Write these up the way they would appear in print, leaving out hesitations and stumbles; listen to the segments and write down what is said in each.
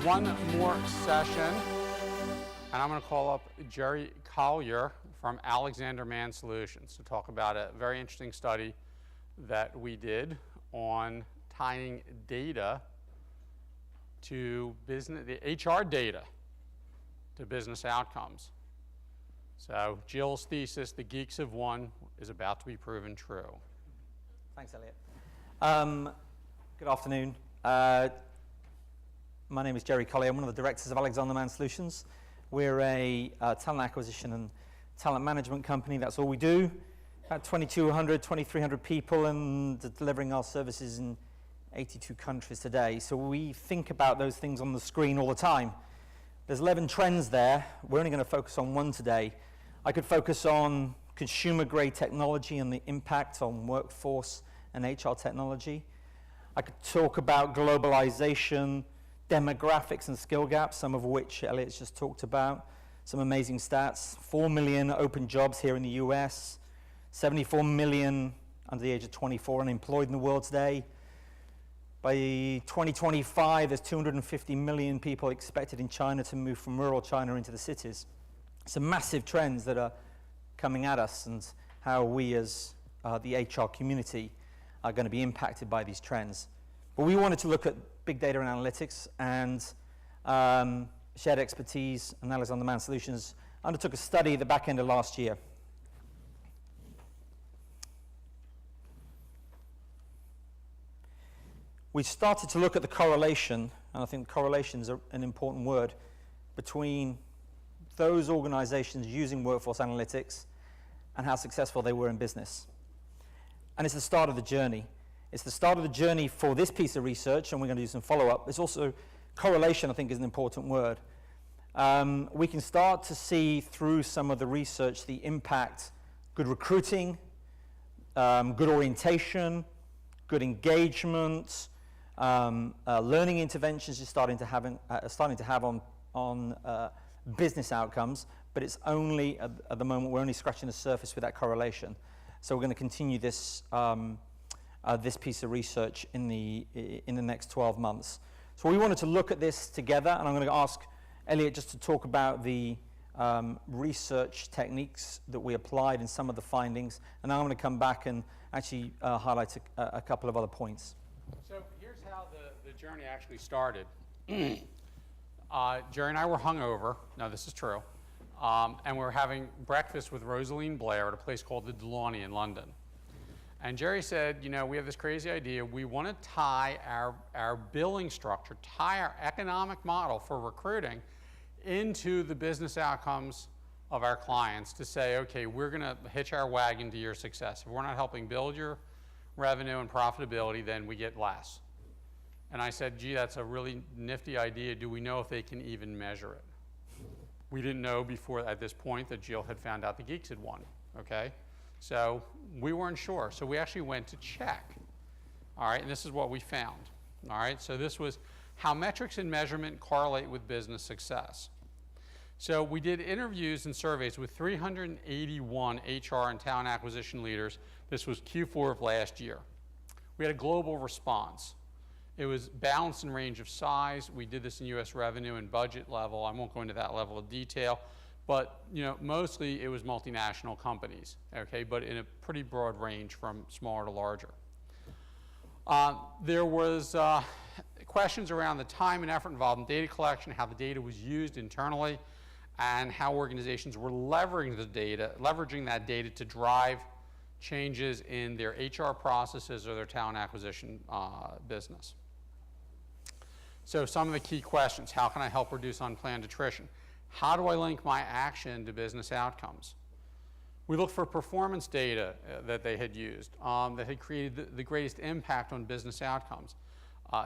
one more session, and I'm going to call up Jerry Collier from Alexander Mann Solutions to talk about a very interesting study that we did on tying data to business, the HR data to business outcomes. So Jill's thesis, the geeks have won, is about to be proven true. Thanks, Elliot. Good afternoon. My name is Jerry Collier. I'm one of the directors of Alexander Mann Solutions. We're a talent acquisition and talent management company. That's all we do. About 2,200, 2,300 people, and delivering our services in 82 countries today. So we think about those things on the screen all the time. There's 11 trends there. We're only going to focus on one today. I could focus on consumer-grade technology and the impact on workforce and HR technology. I could talk about globalization, demographics and skill gaps, some of which Elliot's just talked about. Some amazing stats. 4 million open jobs here in the US, 74 million under the age of 24 unemployed in the world today. By 2025, there's 250 million people expected in China to move from rural China into the cities. Some massive trends that are coming at us, and how we as the HR community are going to be impacted by these trends. But we wanted to look at big data and analytics, and shared expertise, and Alexander Mann Solutions undertook a study at the back end of last year. We started to look at the correlation, and I think correlation is an important word, between those organizations using workforce analytics and how successful they were in business. And it's the start of the journey. It's the start of the journey for this piece of research, and we're going to do some follow-up. It's also correlation, I think, is an important word. We can start to see through some of the research the impact good recruiting, good orientation, good engagement, learning interventions are starting to have on business outcomes, but it's only at the moment we're only scratching the surface with that correlation. So we're going to continue this this piece of research in the next 12 months. So we wanted to look at this together, and I'm going to ask Elliot just to talk about the research techniques that we applied and some of the findings, and then I'm going to come back and actually highlight a couple of other points. So here's how the journey actually started. Jerry and I were hungover. No, this is true. And we were having breakfast with Rosaline Blair at a place called the Delaunay in London. And Jerry said, you know, we have this crazy idea. We want to tie our billing structure, tie our economic model for recruiting into the business outcomes of our clients to say, okay, we're going to hitch our wagon to your success. If we're not helping build your revenue and profitability, then we get less. And I said, gee, that's a really nifty idea. Do we know if they can even measure it? We didn't know before at this point that Jill had found out the geeks had won, okay? So we weren't sure. So we actually went to check, all right? And this is what we found, all right? So this was how metrics and measurement correlate with business success. So we did interviews and surveys with 381 HR and talent acquisition leaders. This was Q4 of last year. We had a global response. It was balanced in range of size. We did this in US revenue and budget level. I won't go into that level of detail, but you know, mostly it was multinational companies, okay, but in a pretty broad range from smaller to larger. There was questions around the time and effort involved in data collection, how the data was used internally, and how organizations were leveraging that data to drive changes in their HR processes or their talent acquisition business. So some of the key questions: how can I help reduce unplanned attrition? How do I link my action to business outcomes? We looked for performance data that they had used that had created the greatest impact on business outcomes.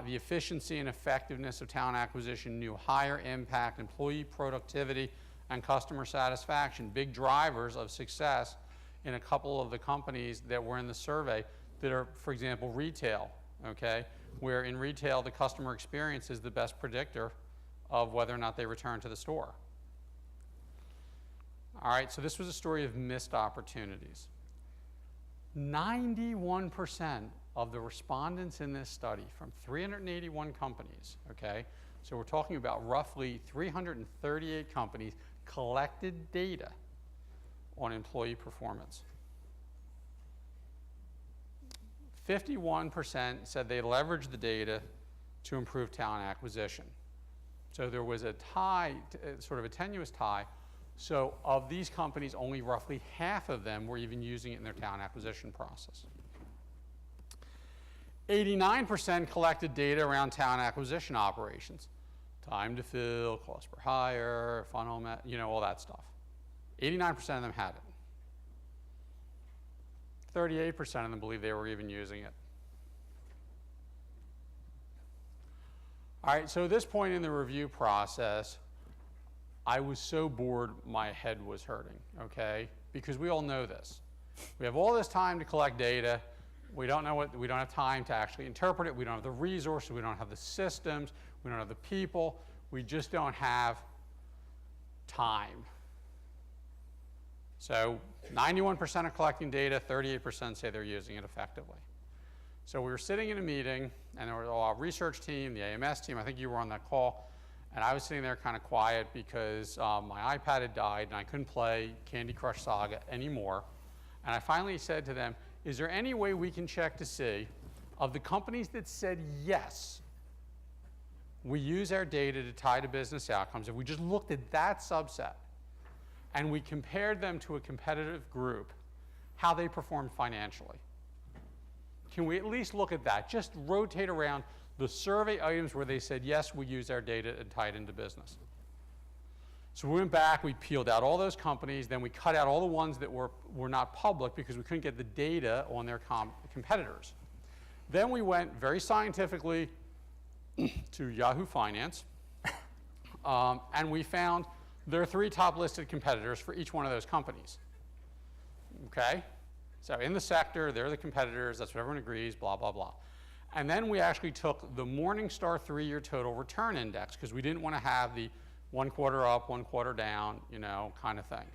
The efficiency and effectiveness of talent acquisition, new hire impact, employee productivity, and customer satisfaction, big drivers of success in a couple of the companies that were in the survey that are, for example, retail, okay? Where in retail, the customer experience is the best predictor of whether or not they return to the store. All right, so this was a story of missed opportunities. 91% of the respondents in this study from 381 companies, okay, So we're talking about roughly 338 companies collected data on employee performance. 51% said they leveraged the data to improve talent acquisition. So there was a tie, sort of a tenuous tie. So of these companies, only roughly half of them were even using it in their talent acquisition process. 89% collected data around talent acquisition operations. Time to fill, cost per hire, funnel, all that stuff. 89% of them had it. 38% of them believe they were even using it. All right, so at this point in the review process, I was so bored my head was hurting, okay? Because we all know this. We have all this time to collect data. We don't have time to actually interpret it. We don't have the resources. We don't have the systems. We don't have the people. We just don't have time. So 91% are collecting data, 38% say they're using it effectively. So we were sitting in a meeting, and there was our research team, the AMS team, I think you were on that call, and I was sitting there kind of quiet because my iPad had died and I couldn't play Candy Crush Saga anymore. And I finally said to them, is there any way we can check to see, of the companies that said yes, we use our data to tie to business outcomes, if we just looked at that subset and we compared them to a competitive group, how they performed financially? Can we at least look at that? Just rotate around the survey items where they said, yes, we use our data and tie it into business. So we went back, we peeled out all those companies, then we cut out all the ones that were not public because we couldn't get the data on their competitors. Then we went very scientifically to Yahoo Finance, and we found there are 3 top listed competitors for each one of those companies. Okay? So in the sector, they're the competitors, that's what everyone agrees, blah, blah, blah. And then we actually took the Morningstar 3-year total return index because we didn't want to have the 1 quarter up, 1 quarter down, kind of thing.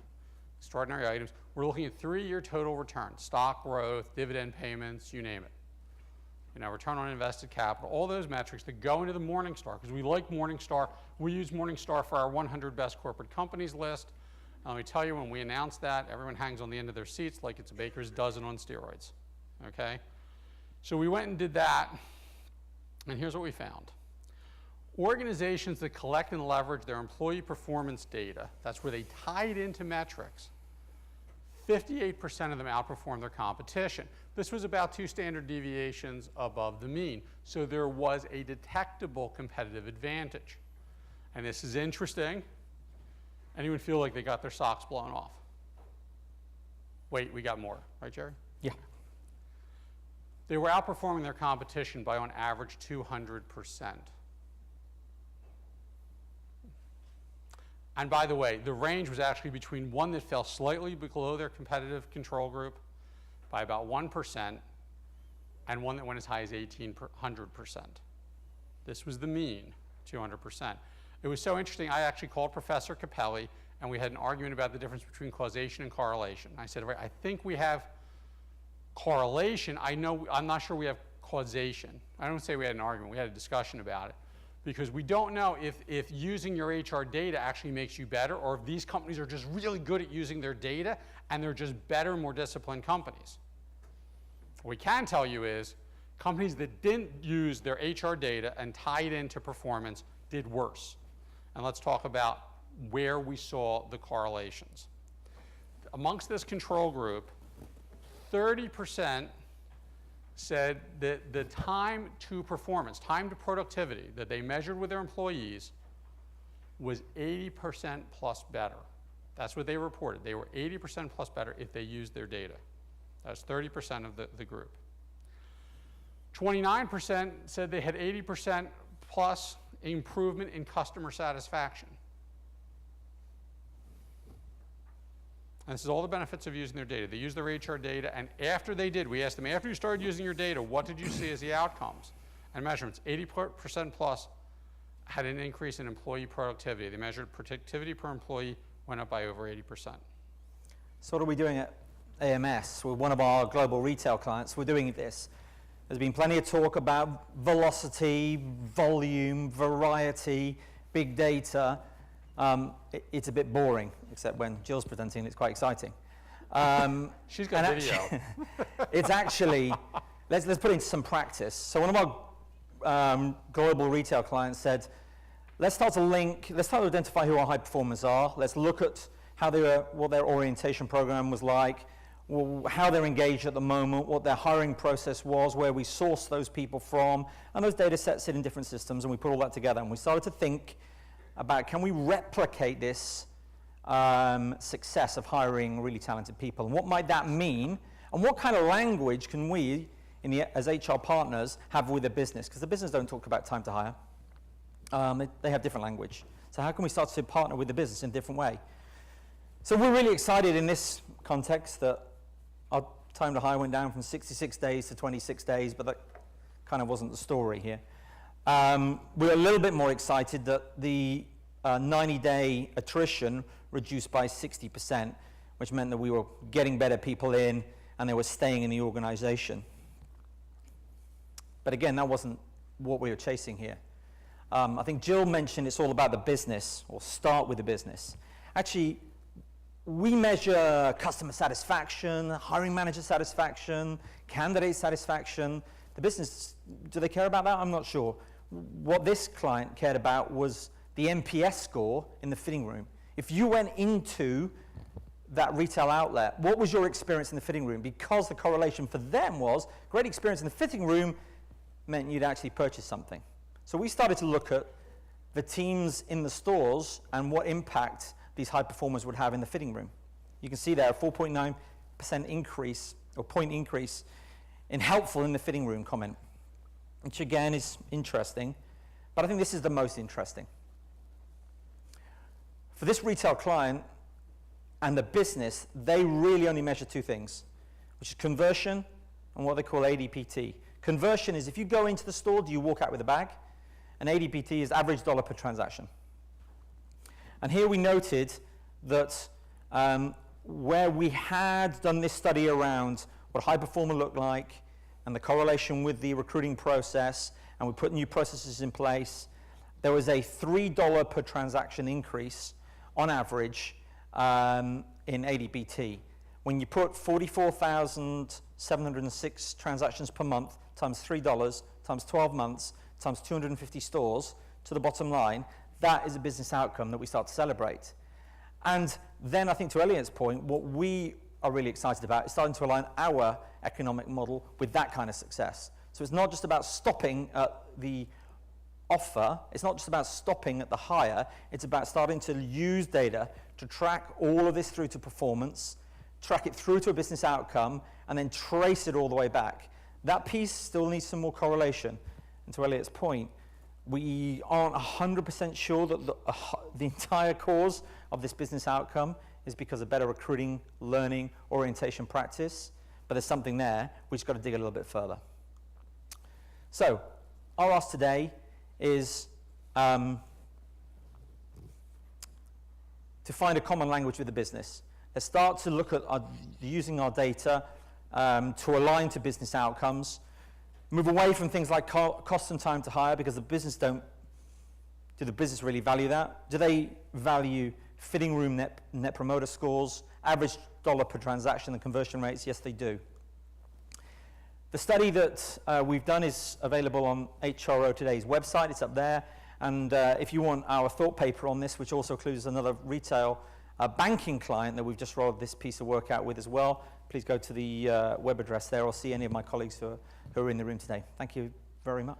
Extraordinary items. We're looking at 3-year total return, stock growth, dividend payments, you name it. Return on invested capital, all those metrics that go into the Morningstar, because we like Morningstar. We use Morningstar for our 100 best corporate companies list. Let me tell you, when we announce that, everyone hangs on the end of their seats like it's a baker's dozen on steroids, okay? So we went and did that, and here's what we found. Organizations that collect and leverage their employee performance data, that's where they tie it into metrics, 58% of them outperform their competition. This was about 2 standard deviations above the mean, so there was a detectable competitive advantage. And this is interesting. Anyone feel like they got their socks blown off? Wait, we got more, right, Jerry? Yeah. They were outperforming their competition by on average 200%. And by the way, the range was actually between one that fell slightly below their competitive control group by about 1% and one that went as high as 1,800%. This was the mean, 200%. It was so interesting, I actually called Professor Capelli and we had an argument about the difference between causation and correlation. I said, I think we have correlation. I'm not sure we have causation. I don't say we had an argument, we had a discussion about it. Because we don't know if using your HR data actually makes you better, or if these companies are just really good at using their data and they're just better, more disciplined companies. What we can tell you is companies that didn't use their HR data and tie it into performance did worse. And let's talk about where we saw the correlations. Amongst this control group, 30% said that the time to performance, time to productivity that they measured with their employees was 80% plus better. That's what they reported. They were 80% plus better if they used their data. That's 30% of the group. 29% said they had 80% plus improvement in customer satisfaction. And this is all the benefits of using their data. They used their HR data, and after they did, we asked them, after you started using your data, what did you see as the outcomes and measurements? 80% plus had an increase in employee productivity. They measured productivity per employee went up by over 80%. So what are we doing at AMS? We're one of our global retail clients. We're doing this. There's been plenty of talk about velocity, volume, variety, big data. It's a bit boring, except when Jill's presenting, it's quite exciting. She's got video. It's actually, let's put it into some practice. So one of our global retail clients said, let's start to identify who our high performers are. Let's look at what their orientation program was like, how they're engaged at the moment, what their hiring process was, where we source those people from, and those data sets sit in different systems, and we put all that together. And we started to think about, can we replicate this success of hiring really talented people? And what might that mean? And what kind of language can we, as HR partners, have with the business? Because the business don't talk about time to hire. They have different language. So how can we start to partner with the business in a different way? So we're really excited in this context that our time to hire went down from 66 days to 26 days, but that kind of wasn't the story here. We're a little bit more excited that the 90-day attrition reduced by 60%, which meant that we were getting better people in and they were staying in the organization. But again, that wasn't what we were chasing here. I think Jill mentioned it's all about the business, or start with the business. Actually, we measure customer satisfaction, hiring manager satisfaction, candidate satisfaction. The business, do they care about that? I'm not sure. What this client cared about was the NPS score in the fitting room. If you went into that retail outlet, what was your experience in the fitting room? Because the correlation for them was great experience in the fitting room meant you'd actually purchase something. So we started to look at the teams in the stores and what impact these high performers would have in the fitting room. You can see there a 4.9% increase, or point increase, in helpful in the fitting room comment, which again is interesting, but I think this is the most interesting. For this retail client and the business, they really only measure two things, which is conversion and what they call ADPT. Conversion is if you go into the store, do you walk out with a bag? And ADPT is average dollar per transaction. And here we noted that where we had done this study around what a high performer looked like and the correlation with the recruiting process, and we put new processes in place, there was a $3 per transaction increase on average in ADPT. When you put 44,706 transactions per month times $3 times 12 months times 250 stores to the bottom line, that is a business outcome that we start to celebrate. And then I think to Elliot's point, what we are really excited about is starting to align our economic model with that kind of success. So it's not just about stopping at the offer, it's not just about stopping at the hire, it's about starting to use data to track all of this through to performance, track it through to a business outcome, and then trace it all the way back. That piece still needs some more correlation. And to Elliot's point, we aren't 100% sure that the entire cause of this business outcome is because of better recruiting, learning, orientation practice, but there's something there. We've just got to dig a little bit further. So our ask today is to find a common language with the business. Let's start to look at using our data to align to business outcomes. Move away from things like cost and time to hire, because the business do the business really value that? Do they value fitting room net promoter scores, average dollar per transaction, and conversion rates? Yes, they do. The study that we've done is available on CHRO Today's website. It's up there. And if you want our thought paper on this, which also includes another retail banking client that we've just rolled this piece of work out with as well, please go to the web address there or see any of my colleagues who are in the room today. Thank you very much.